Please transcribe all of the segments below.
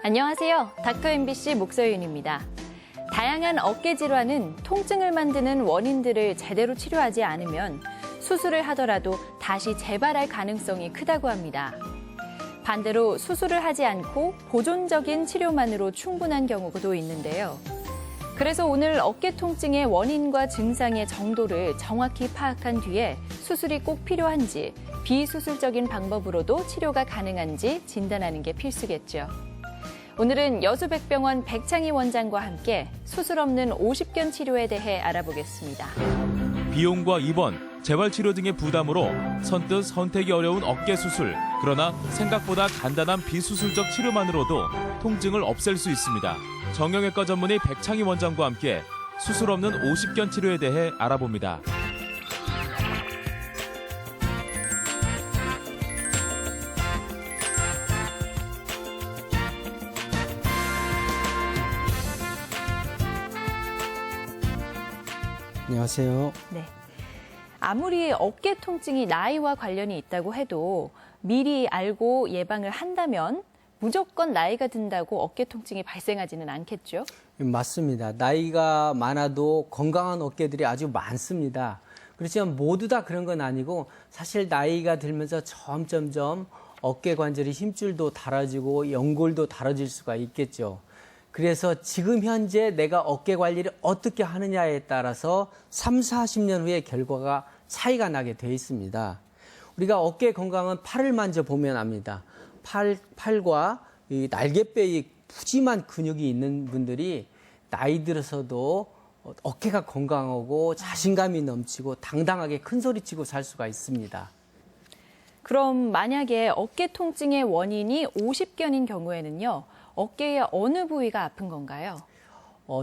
안녕하세요. 닥터 MBC 목서윤입니다. 다양한 어깨 질환은 통증을 만드는 원인들을 제대로 치료하지 않으면 수술을 하더라도 다시 재발할 가능성이 크다고 합니다. 반대로 수술을 하지 않고 보존적인 치료만으로 충분한 경우도 있는데요. 그래서 오늘 어깨 통증의 원인과 증상의 정도를 정확히 파악한 뒤에 수술이 꼭 필요한지, 비수술적인 방법으로도 치료가 가능한지 진단하는 게 필수겠죠. 오늘은 여수백병원 백창희 원장과 함께 수술 없는 50견 치료에 대해 알아보겠습니다. 비용과 입원, 재활치료 등의 부담으로 선뜻 선택이 어려운 어깨 수술. 그러나 생각보다 간단한 비수술적 치료만으로도 통증을 없앨 수 있습니다. 정형외과 전문의 백창희 원장과 함께 수술 없는 50견 치료에 대해 알아봅니다. 안녕하세요. 네. 아무리 어깨 통증이 나이와 관련이 있다고 해도 미리 알고 예방을 한다면 무조건 나이가 든다고 어깨 통증이 발생하지는 않겠죠? 맞습니다. 나이가 많아도 건강한 어깨들이 아주 많습니다. 그렇지만 모두 다 그런 건 아니고 사실 나이가 들면서 점점점 어깨 관절의 힘줄도 닳아지고 연골도 닳아질 수가 있겠죠. 그래서 지금 현재 내가 어깨 관리를 어떻게 하느냐에 따라서 3, 40년 후에 결과가 차이가 나게 돼 있습니다. 우리가 어깨 건강은 팔을 만져보면 압니다. 팔과 이 날개뼈의 푸짐한 근육이 있는 분들이 나이 들어서도 어깨가 건강하고 자신감이 넘치고 당당하게 큰 소리치고 살 수가 있습니다. 그럼 만약에 어깨 통증의 원인이 50견인 경우에는요, 어깨의 어느 부위가 아픈 건가요?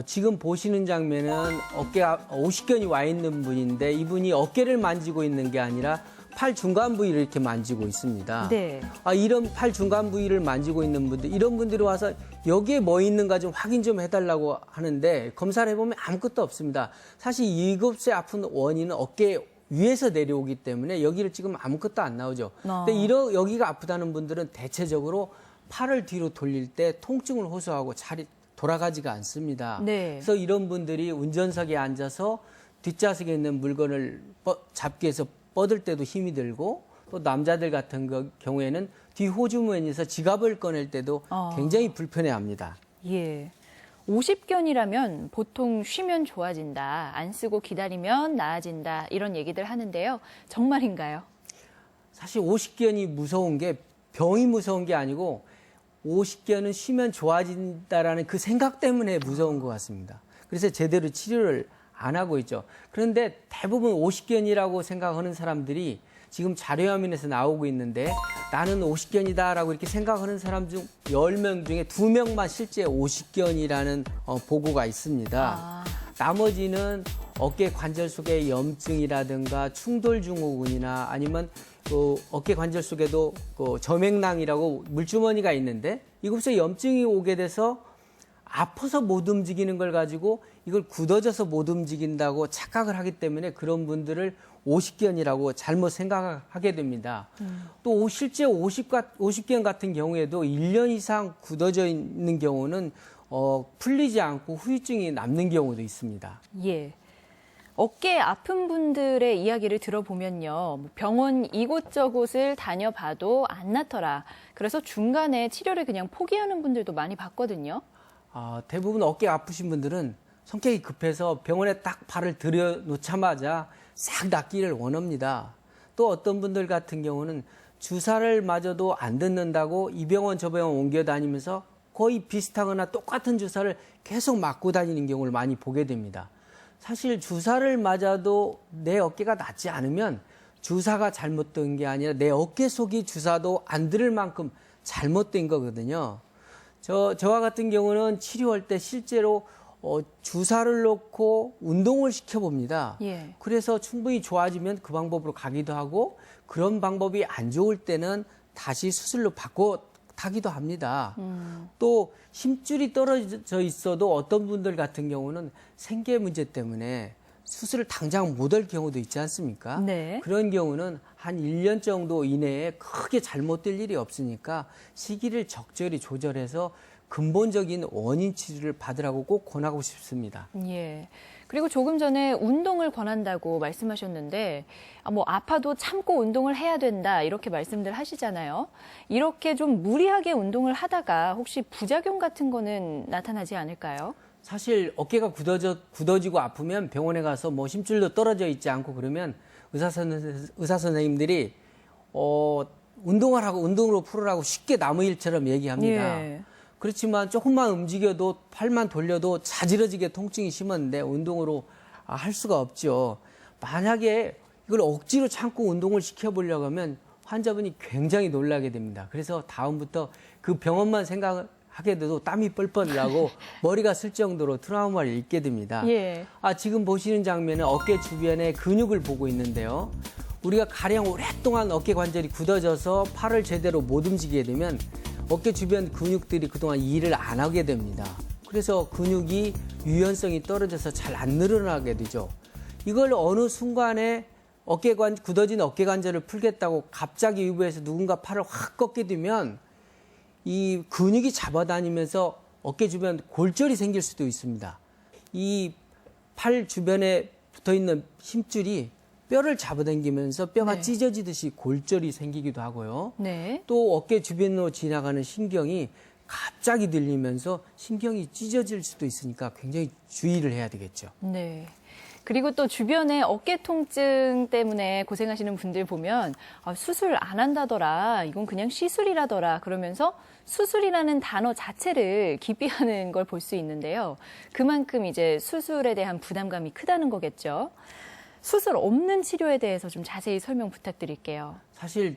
지금 보시는 장면은 어깨가 50견이 와 있는 분인데 이분이 어깨를 만지고 있는 게 아니라 팔 중간 부위를 이렇게 만지고 있습니다. 네. 이런 팔 중간 부위를 만지고 있는 분들, 이런 분들이 와서 여기에 뭐 있는가 좀 확인 좀 해달라고 하는데 검사를 해보면 아무것도 없습니다. 사실 이곳에 아픈 원인은 어깨 위에서 내려오기 때문에 여기를 지금 아무것도 안 나오죠. 근데 여기가 아프다는 분들은 대체적으로 팔을 뒤로 돌릴 때 통증을 호소하고 잘 돌아가지가 않습니다. 네. 그래서 이런 분들이 운전석에 앉아서 뒷좌석에 있는 물건을 잡기 위해서 뻗을 때도 힘이 들고 또 남자들 같은 경우에는 뒤 호주머니에서 지갑을 꺼낼 때도 굉장히 불편해합니다. 예. 50견이라면 보통 쉬면 좋아진다, 안 쓰고 기다리면 나아진다 이런 얘기들 하는데요. 정말인가요? 사실 50견이 무서운 게 병이 무서운 게 아니고 50견은 쉬면 좋아진다라는 그 생각 때문에 무서운 것 같습니다. 그래서 제대로 치료를 안 하고 있죠. 그런데 대부분 50견이라고 생각하는 사람들이 지금 자료화면에서 나오고 있는데 나는 50견이다라고 이렇게 생각하는 사람 중 10명 중에 2명만 실제 50견이라는 보고가 있습니다. 나머지는 어깨 관절 속의 염증이라든가 충돌증후군이나 아니면 어깨 관절 속에도 점액낭이라고 물주머니가 있는데 이곳에 염증이 오게 돼서 아파서 못 움직이는 걸 가지고 이걸 굳어져서 못 움직인다고 착각을 하기 때문에 그런 분들을 50견이라고 잘못 생각하게 됩니다. 또 실제 50견 같은 경우에도 1년 이상 굳어져 있는 경우는 풀리지 않고 후유증이 남는 경우도 있습니다. 예. 어깨 아픈 분들의 이야기를 들어보면요. 병원 이곳저곳을 다녀봐도 안 낫더라. 그래서 중간에 치료를 그냥 포기하는 분들도 많이 봤거든요. 대부분 어깨 아프신 분들은 성격이 급해서 병원에 딱 발을 들여놓자마자 싹 낫기를 원합니다. 또 어떤 분들 같은 경우는 주사를 맞아도 안 듣는다고 이 병원 저 병원 옮겨 다니면서 거의 비슷하거나 똑같은 주사를 계속 맞고 다니는 경우를 많이 보게 됩니다. 사실 주사를 맞아도 내 어깨가 낫지 않으면 주사가 잘못된 게 아니라 내 어깨 속이 주사도 안 들을 만큼 잘못된 거거든요. 저와 같은 경우는 치료할 때 실제로 주사를 놓고 운동을 시켜봅니다. 예. 그래서 충분히 좋아지면 그 방법으로 가기도 하고 그런 방법이 안 좋을 때는 다시 수술로 바꿔 타기도 합니다. 또 힘줄이 떨어져 있어도 어떤 분들 같은 경우는 생계 문제 때문에 수술을 당장 못 할 경우도 있지 않습니까? 네. 그런 경우는 한 1년 정도 이내에 크게 잘못될 일이 없으니까 시기를 적절히 조절해서 근본적인 원인 치료를 받으라고 꼭 권하고 싶습니다. 예. 그리고 조금 전에 운동을 권한다고 말씀하셨는데, 뭐 아파도 참고 운동을 해야 된다 이렇게 말씀들 하시잖아요. 이렇게 좀 무리하게 운동을 하다가 혹시 부작용 같은 거는 나타나지 않을까요? 사실 어깨가 굳어지고 아프면 병원에 가서 뭐 힘줄도 떨어져 있지 않고 그러면 의사 선생님들이 운동을 하고 운동으로 풀으라고 쉽게 남의 일처럼 얘기합니다. 예. 그렇지만 조금만 움직여도 팔만 돌려도 자지러지게 통증이 심한데 운동으로 할 수가 없죠. 만약에 이걸 억지로 참고 운동을 시켜보려고 하면 환자분이 굉장히 놀라게 됩니다. 그래서 다음부터 그 병원만 생각하게 돼도 땀이 뻘뻘 나고 머리가 쓸 정도로 트라우마를 입게 됩니다. 예. 지금 보시는 장면은 어깨 주변의 근육을 보고 있는데요. 우리가 가령 오랫동안 어깨 관절이 굳어져서 팔을 제대로 못 움직이게 되면 어깨 주변 근육들이 그동안 일을 안 하게 됩니다. 그래서 근육이 유연성이 떨어져서 잘 안 늘어나게 되죠. 이걸 어느 순간에 굳어진 어깨 관절을 풀겠다고 갑자기 외부에서 누군가 팔을 확 꺾게 되면 이 근육이 잡아다니면서 어깨 주변 골절이 생길 수도 있습니다. 이 팔 주변에 붙어있는 힘줄이 뼈를 잡아당기면서 뼈가 네. 찢어지듯이 골절이 생기기도 하고요. 네. 또 어깨 주변으로 지나가는 신경이 갑자기 들리면서 신경이 찢어질 수도 있으니까 굉장히 주의를 해야 되겠죠. 네. 그리고 또 주변에 어깨 통증 때문에 고생하시는 분들 보면 수술 안 한다더라, 이건 그냥 시술이라더라 그러면서 수술이라는 단어 자체를 기피하는 걸 볼 수 있는데요. 그만큼 이제 수술에 대한 부담감이 크다는 거겠죠. 수술 없는 치료에 대해서 좀 자세히 설명 부탁드릴게요. 사실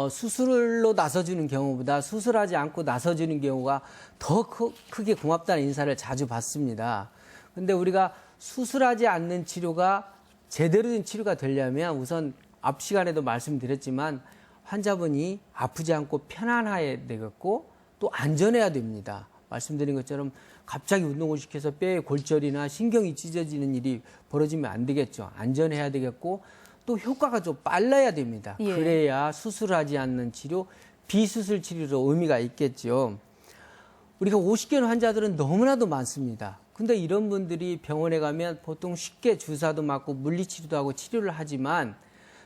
수술로 나서주는 경우보다 수술하지 않고 나서주는 경우가 더 크게 고맙다는 인사를 자주 받습니다. 근데 우리가 수술하지 않는 치료가 제대로 된 치료가 되려면 우선 앞 시간에도 말씀드렸지만 환자분이 아프지 않고 편안해야 되겠고 또 안전해야 됩니다. 말씀드린 것처럼 갑자기 운동을 시켜서 뼈에 골절이나 신경이 찢어지는 일이 벌어지면 안 되겠죠. 안전해야 되겠고 또 효과가 좀 빨라야 됩니다. 예. 그래야 수술하지 않는 치료, 비수술 치료로 의미가 있겠죠. 우리가 50개의 환자들은 너무나도 많습니다. 근데 이런 분들이 병원에 가면 보통 쉽게 주사도 맞고 물리치료도 하고 치료를 하지만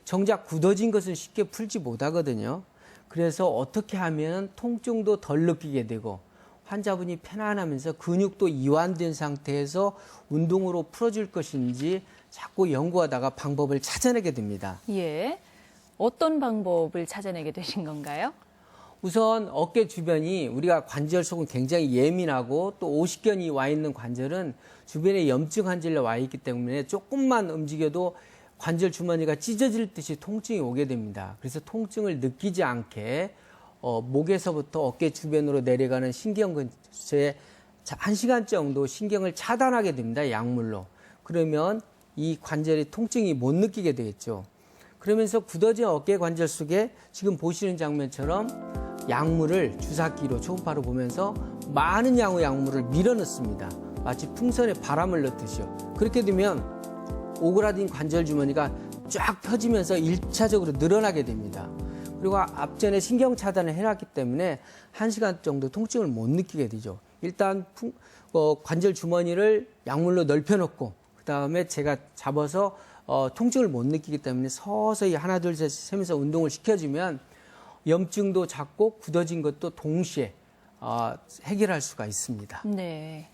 정작 굳어진 것은 쉽게 풀지 못하거든요. 그래서 어떻게 하면 통증도 덜 느끼게 되고 환자분이 편안하면서 근육도 이완된 상태에서 운동으로 풀어줄 것인지 자꾸 연구하다가 방법을 찾아내게 됩니다. 예. 어떤 방법을 찾아내게 되신 건가요? 우선 어깨 주변이 우리가 관절 속은 굉장히 예민하고 또 50견이 와 있는 관절은 주변에 염증 환절로 와 있기 때문에 조금만 움직여도 관절 주머니가 찢어질 듯이 통증이 오게 됩니다. 그래서 통증을 느끼지 않게 목에서부터 어깨 주변으로 내려가는 신경 근처에 1시간 정도 신경을 차단하게 됩니다. 약물로. 그러면 이 관절이 통증이 못 느끼게 되겠죠. 그러면서 굳어진 어깨 관절 속에 지금 보시는 장면처럼 약물을 주사기로 초음파로 보면서 많은 양의 약물을 밀어넣습니다. 마치 풍선에 바람을 넣듯이요. 그렇게 되면 오그라든 관절 주머니가 쫙 펴지면서 1차적으로 늘어나게 됩니다. 그리고 앞전에 신경 차단을 해놨기 때문에 1시간 정도 통증을 못 느끼게 되죠. 일단 관절 주머니를 약물로 넓혀놓고 그 다음에 제가 잡아서 통증을 못 느끼기 때문에 서서히 하나 둘 셋 세면서 운동을 시켜주면 염증도 작고 굳어진 것도 동시에 해결할 수가 있습니다. 네.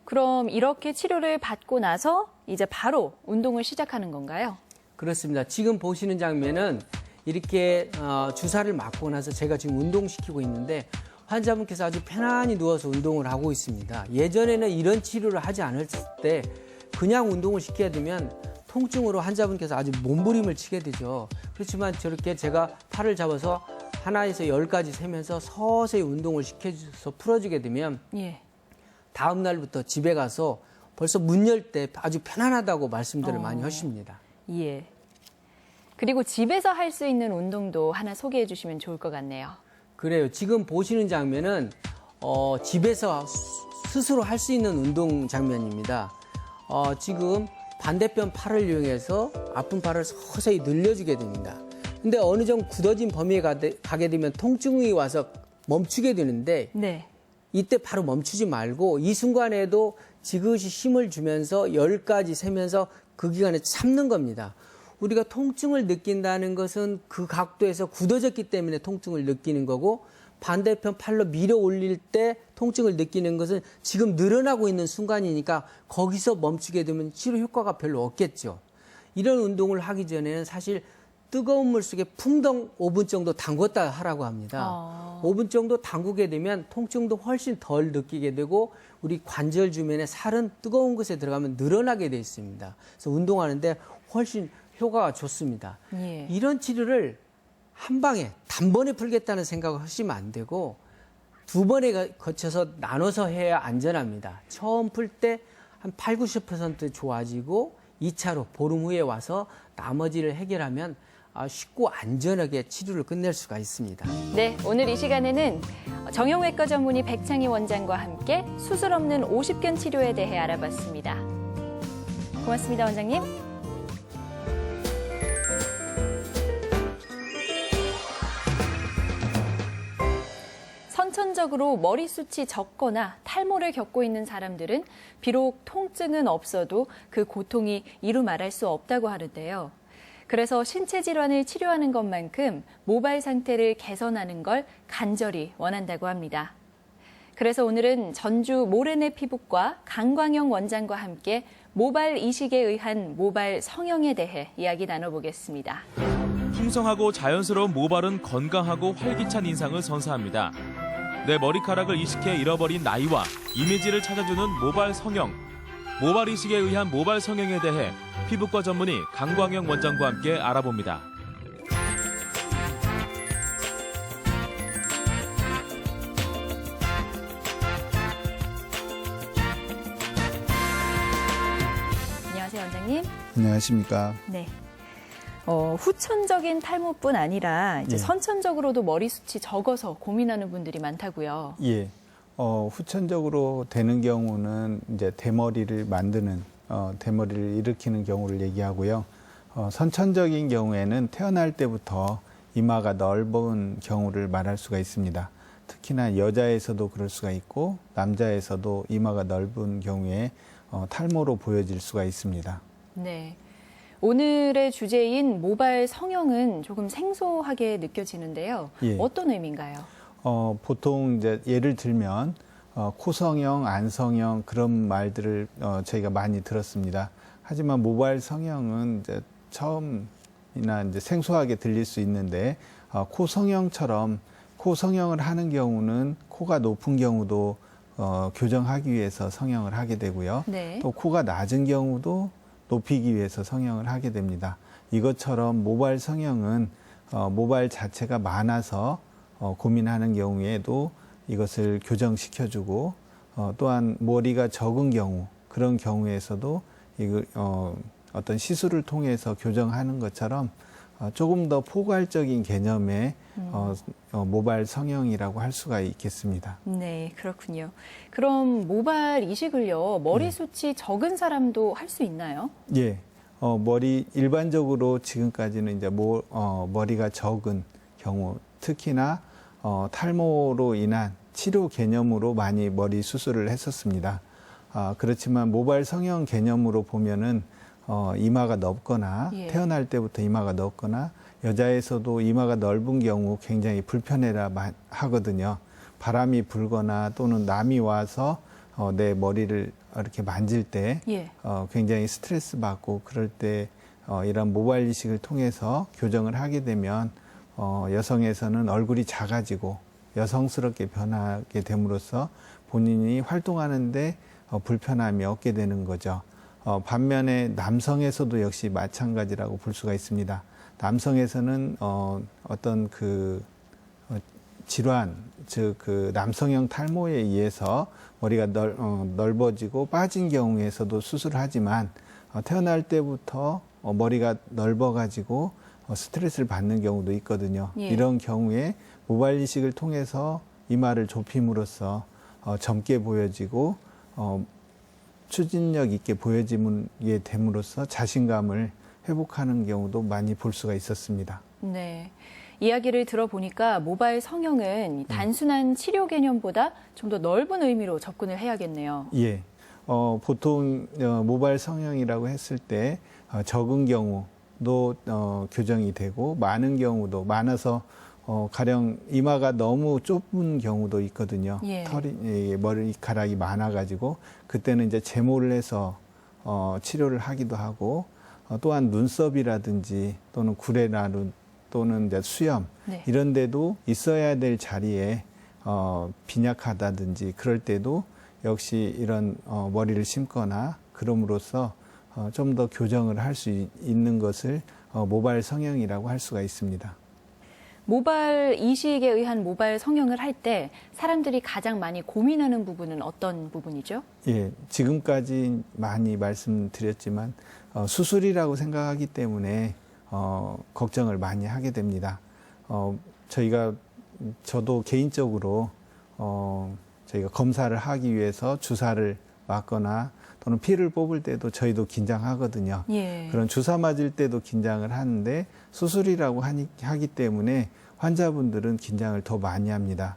그럼 이렇게 치료를 받고 나서 이제 바로 운동을 시작하는 건가요? 그렇습니다. 지금 보시는 장면은 이렇게 주사를 맞고 나서 제가 지금 운동시키고 있는데 환자분께서 아주 편안히 누워서 운동을 하고 있습니다. 예전에는 이런 치료를 하지 않았을 때 그냥 운동을 시켜야 되면 통증으로 환자분께서 아주 몸부림을 치게 되죠. 그렇지만 저렇게 제가 팔을 잡아서 하나에서 10까지 세면서 서서히 운동을 시켜줘서 풀어주게 되면 예. 다음 날부터 집에 가서 벌써 문 열 때 아주 편안하다고 말씀들을 많이 하십니다. 예. 그리고 집에서 할 수 있는 운동도 하나 소개해 주시면 좋을 것 같네요. 그래요. 지금 보시는 장면은 집에서 스스로 할 수 있는 운동 장면입니다. 지금 반대편 팔을 이용해서 아픈 팔을 서서히 늘려주게 됩니다. 근데 어느 정도 굳어진 범위에 가게 되면 통증이 와서 멈추게 되는데 네. 이때 바로 멈추지 말고 이 순간에도 지그시 힘을 주면서 10까지 세면서 그 기간에 참는 겁니다. 우리가 통증을 느낀다는 것은 그 각도에서 굳어졌기 때문에 통증을 느끼는 거고 반대편 팔로 밀어 올릴 때 통증을 느끼는 것은 지금 늘어나고 있는 순간이니까 거기서 멈추게 되면 치료 효과가 별로 없겠죠. 이런 운동을 하기 전에는 사실 뜨거운 물 속에 풍덩 5분 정도 담궜다 하라고 합니다. 5분 정도 담그게 되면 통증도 훨씬 덜 느끼게 되고 우리 관절 주변에 살은 뜨거운 것에 들어가면 늘어나게 돼 있습니다. 그래서 운동하는데 훨씬 효과가 좋습니다. 예. 이런 치료를 한 방에 단번에 풀겠다는 생각을 하시면 안 되고 두 번에 거쳐서 나눠서 해야 안전합니다. 처음 풀 때 한 8, 90% 좋아지고 2차로 보름 후에 와서 나머지를 해결하면 쉽고 안전하게 치료를 끝낼 수가 있습니다. 네, 오늘 이 시간에는 정형외과 전문의 백창희 원장과 함께 수술 없는 50견 치료에 대해 알아봤습니다. 고맙습니다, 원장님. 선천적으로 머리숱이 적거나 탈모를 겪고 있는 사람들은 비록 통증은 없어도 그 고통이 이루 말할 수 없다고 하는데요. 그래서 신체 질환을 치료하는 것만큼 모발 상태를 개선하는 걸 간절히 원한다고 합니다. 그래서 오늘은 전주 모래내 피부과 강광영 원장과 함께 모발 이식에 의한 모발 성형에 대해 이야기 나눠보겠습니다. 풍성하고 자연스러운 모발은 건강하고 활기찬 인상을 선사합니다. 내 머리카락을 이식해 잃어버린 나이와 이미지를 찾아주는 모발 성형. 모발 이식에 의한 모발 성형에 대해 피부과 전문의 강광영 원장과 함께 알아봅니다. 안녕하세요, 원장님. 안녕하십니까. 네. 후천적인 탈모뿐 아니라 이제 예. 선천적으로도 머리숱이 적어서 고민하는 분들이 많다고요. 예. 후천적으로 되는 경우는 이제 대머리를 만드는, 대머리를 일으키는 경우를 얘기하고요. 선천적인 경우에는 태어날 때부터 이마가 넓은 경우를 말할 수가 있습니다. 특히나 여자에서도 그럴 수가 있고 남자에서도 이마가 넓은 경우에 탈모로 보여질 수가 있습니다. 네. 오늘의 주제인 모발 성형은 조금 생소하게 느껴지는데요. 예. 어떤 의미인가요? 보통 이제 예를 들면 코성형, 안성형 그런 말들을 저희가 많이 들었습니다. 하지만 모발 성형은 이제 처음이나 이제 생소하게 들릴 수 있는데 코성형처럼 코성형을 하는 경우는 코가 높은 경우도 교정하기 위해서 성형을 하게 되고요. 네. 또 코가 낮은 경우도 높이기 위해서 성형을 하게 됩니다. 이것처럼 모발 성형은 모발 자체가 많아서 고민하는 경우에도 이것을 교정시켜주고 또한 머리가 적은 경우 그런 경우에서도 어떤 시술을 통해서 교정하는 것처럼 조금 더 포괄적인 개념의 모발 성형이라고 할 수가 있겠습니다. 네, 그렇군요. 그럼 모발 이식을요, 머리숱이 적은 사람도 할 수 있나요? 예, 일반적으로 지금까지는 이제 머리가 적은 경우, 특히나 탈모로 인한 치료 개념으로 많이 머리 수술을 했었습니다. 그렇지만 모발 성형 개념으로 보면은 이마가 넓거나 예. 태어날 때부터 이마가 넓거나 여자에서도 이마가 넓은 경우 굉장히 불편해라 하거든요. 바람이 불거나 또는 남이 와서 내 머리를 이렇게 만질 때 예. 굉장히 스트레스 받고 그럴 때 이런 모발 이식을 통해서 교정을 하게 되면 여성에서는 얼굴이 작아지고 여성스럽게 변하게 됨으로써 본인이 활동하는데 불편함이 없게 되는 거죠. 반면에 남성에서도 역시 마찬가지라고 볼 수가 있습니다. 남성에서는 어떤 그 질환, 즉 그 남성형 탈모에 의해서 머리가 넓어지고 빠진 경우에서도 수술을 하지만 태어날 때부터 머리가 넓어가지고 스트레스를 받는 경우도 있거든요. 예. 이런 경우에 모발 이식을 통해서 이마를 좁힘으로써 젊게 보여지고 추진력 있게 보여지게 됨으로써 자신감을 회복하는 경우도 많이 볼 수가 있었습니다. 네. 이야기를 들어보니까 모발 성형은 단순한 치료 개념보다 좀 더 넓은 의미로 접근을 해야겠네요. 예. 보통 모발 성형이라고 했을 때 적은 경우도 교정이 되고 많은 경우도 많아서 가령 이마가 너무 좁은 경우도 있거든요. 예. 머리카락이 많아가지고 그때는 이제 제모를 해서 치료를 하기도 하고 또한 눈썹이라든지 또는 구레나루 또는 이제 수염 네. 이런 데도 있어야 될 자리에 빈약하다든지 그럴 때도 역시 이런 머리를 심거나 그럼으로써 좀 더 교정을 할 수 있는 것을 모발 성형이라고 할 수가 있습니다. 모발 이식에 의한 모발 성형을 할 때 사람들이 가장 많이 고민하는 부분은 어떤 부분이죠? 예, 지금까지 많이 말씀드렸지만 수술이라고 생각하기 때문에 걱정을 많이 하게 됩니다. 저도 개인적으로 저희가 검사를 하기 위해서 주사를 맞거나 또는 피를 뽑을 때도 저희도 긴장하거든요. 예. 그런 주사 맞을 때도 긴장을 하는데 수술이라고 하기 때문에 환자분들은 긴장을 더 많이 합니다.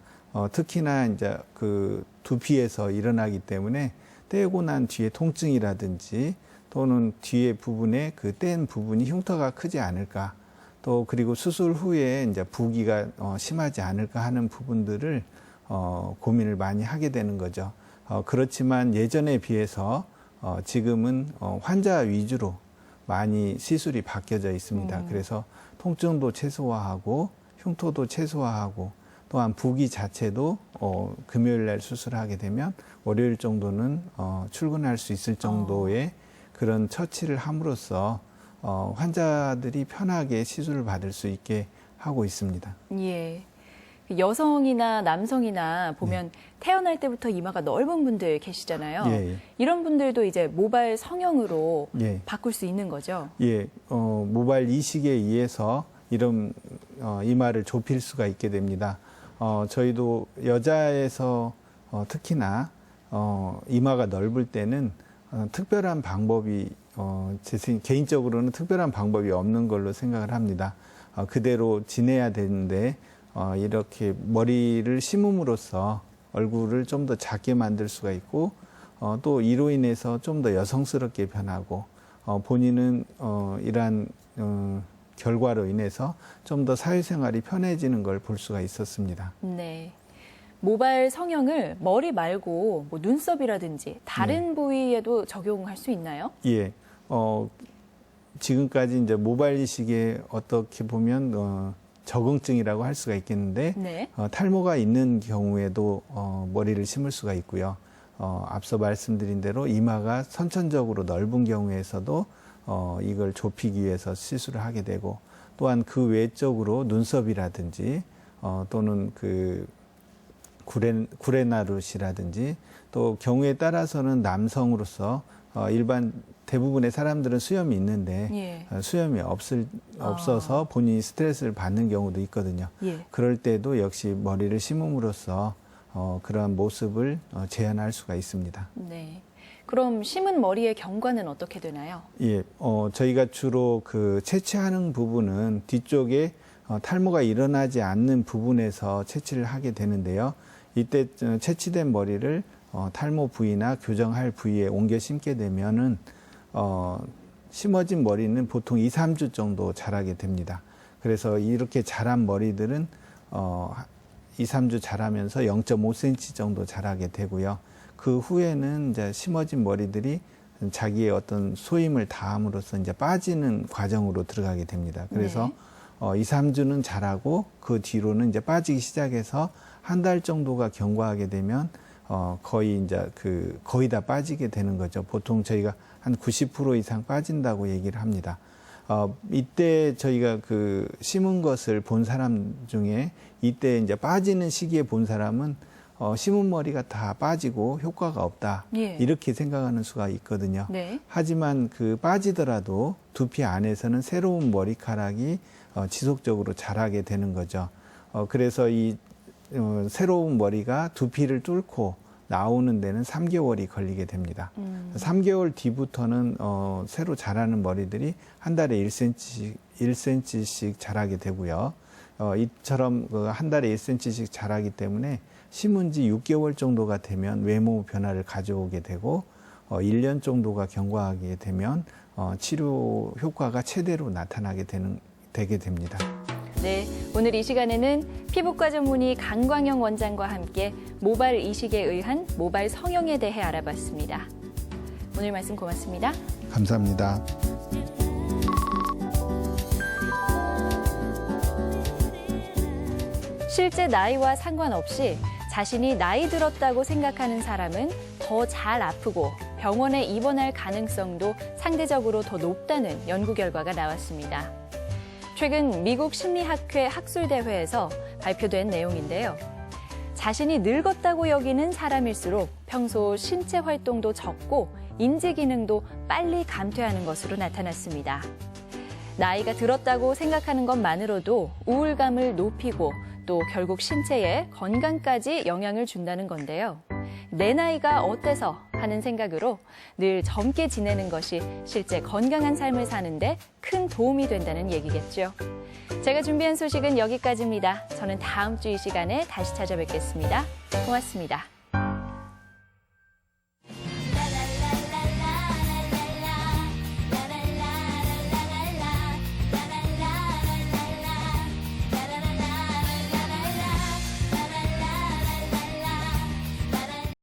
특히나 이제 그 두피에서 일어나기 때문에 떼고 난 뒤에 통증이라든지 또는 뒤에 부분에 그 뗀 부분이 흉터가 크지 않을까 또 그리고 수술 후에 이제 부기가 심하지 않을까 하는 부분들을 고민을 많이 하게 되는 거죠. 그렇지만 예전에 비해서 지금은 환자 위주로 많이 시술이 바뀌어져 있습니다. 그래서 통증도 최소화하고 흉터도 최소화하고 또한 부기 자체도 금요일 날 수술하게 되면 월요일 정도는 출근할 수 있을 정도의 그런 처치를 함으로써 환자들이 편하게 시술을 받을 수 있게 하고 있습니다. 예. 여성이나 남성이나 보면 태어날 때부터 이마가 넓은 분들 계시잖아요. 예. 이런 분들도 이제 모발 성형으로 예. 바꿀 수 있는 거죠. 예, 모발 이식에 의해서 이런 이마를 좁힐 수가 있게 됩니다. 저희도 여자에서 특히나 이마가 넓을 때는 특별한 방법이 개인적으로는 특별한 방법이 없는 걸로 생각을 합니다. 그대로 지내야 되는데 이렇게 머리를 심음으로써 얼굴을 좀 더 작게 만들 수가 있고 또 이로 인해서 좀 더 여성스럽게 변하고 본인은 이러한 결과로 인해서 좀 더 사회생활이 편해지는 걸 볼 수가 있었습니다. 네. 모발 성형을 머리 말고 뭐 눈썹이라든지 다른 부위에도 적용할 수 있나요? 예. 지금까지 이제 모발 이식에 어떻게 보면 적응증이라고 할 수가 있겠는데 네. 탈모가 있는 경우에도 머리를 심을 수가 있고요. 앞서 말씀드린 대로 이마가 선천적으로 넓은 경우에서도 이걸 좁히기 위해서 시술을 하게 되고 또한 그 외적으로 눈썹이라든지 또는 그 구레나룻이라든지 또 경우에 따라서는 남성으로서 일반 대부분의 사람들은 수염이 있는데 수염이 없어서 본인이 스트레스를 받는 경우도 있거든요. 예. 그럴 때도 역시 머리를 심음으로써 그러한 모습을 재현할 수가 있습니다. 네. 그럼 심은 머리의 경과는 어떻게 되나요? 예, 저희가 주로 그 채취하는 부분은 뒤쪽에 탈모가 일어나지 않는 부분에서 채취를 하게 되는데요. 이때 채취된 머리를 탈모 부위나 교정할 부위에 옮겨 심게 되면은 심어진 머리는 보통 2, 3주 정도 자라게 됩니다. 그래서 이렇게 자란 머리들은 2, 3주 자라면서 0.5cm 정도 자라게 되고요. 그 후에는 이제 심어진 머리들이 자기의 어떤 소임을 다함으로써 이제 빠지는 과정으로 들어가게 됩니다. 그래서 2, 3주는 자라고 그 뒤로는 이제 빠지기 시작해서 한 달 정도가 경과하게 되면 거의 이제 거의 다 빠지게 되는 거죠. 보통 저희가 한 90% 이상 빠진다고 얘기를 합니다. 이때 저희가 심은 것을 본 사람 중에 이때 이제 빠지는 시기에 본 사람은 심은 머리가 다 빠지고 효과가 없다. 이렇게 생각하는 수가 있거든요. 네. 하지만 빠지더라도 두피 안에서는 새로운 머리카락이 지속적으로 자라게 되는 거죠. 그래서 이 새로운 머리가 두피를 뚫고 나오는 데는 3개월이 걸리게 됩니다. 3개월 뒤부터는 새로 자라는 머리들이 한 달에 1cm씩 자라게 되고요. 이처럼 한 달에 1cm씩 자라기 때문에 심은 지 6개월 정도가 되면 외모 변화를 가져오게 되고 1년 정도가 경과하게 되면 치료 효과가 최대로 나타나게 되게 됩니다. 네, 오늘 이 시간에는 피부과 전문의 강광영 원장과 함께 모발 이식에 의한 모발 성형에 대해 알아봤습니다. 오늘 말씀 고맙습니다. 감사합니다. 실제 나이와 상관없이 자신이 나이 들었다고 생각하는 사람은 더 잘 아프고 병원에 입원할 가능성도 상대적으로 더 높다는 연구 결과가 나왔습니다. 최근 미국 심리학회 학술대회에서 발표된 내용인데요. 자신이 늙었다고 여기는 사람일수록 평소 신체 활동도 적고 인지 기능도 빨리 감퇴하는 것으로 나타났습니다. 나이가 들었다고 생각하는 것만으로도 우울감을 높이고 또 결국 신체에 건강까지 영향을 준다는 건데요. 내 나이가 어때서 하는 생각으로 늘 젊게 지내는 것이 실제 건강한 삶을 사는데 큰 도움이 된다는 얘기겠죠. 제가 준비한 소식은 여기까지입니다. 저는 다음 주 이 시간에 다시 찾아뵙겠습니다. 고맙습니다.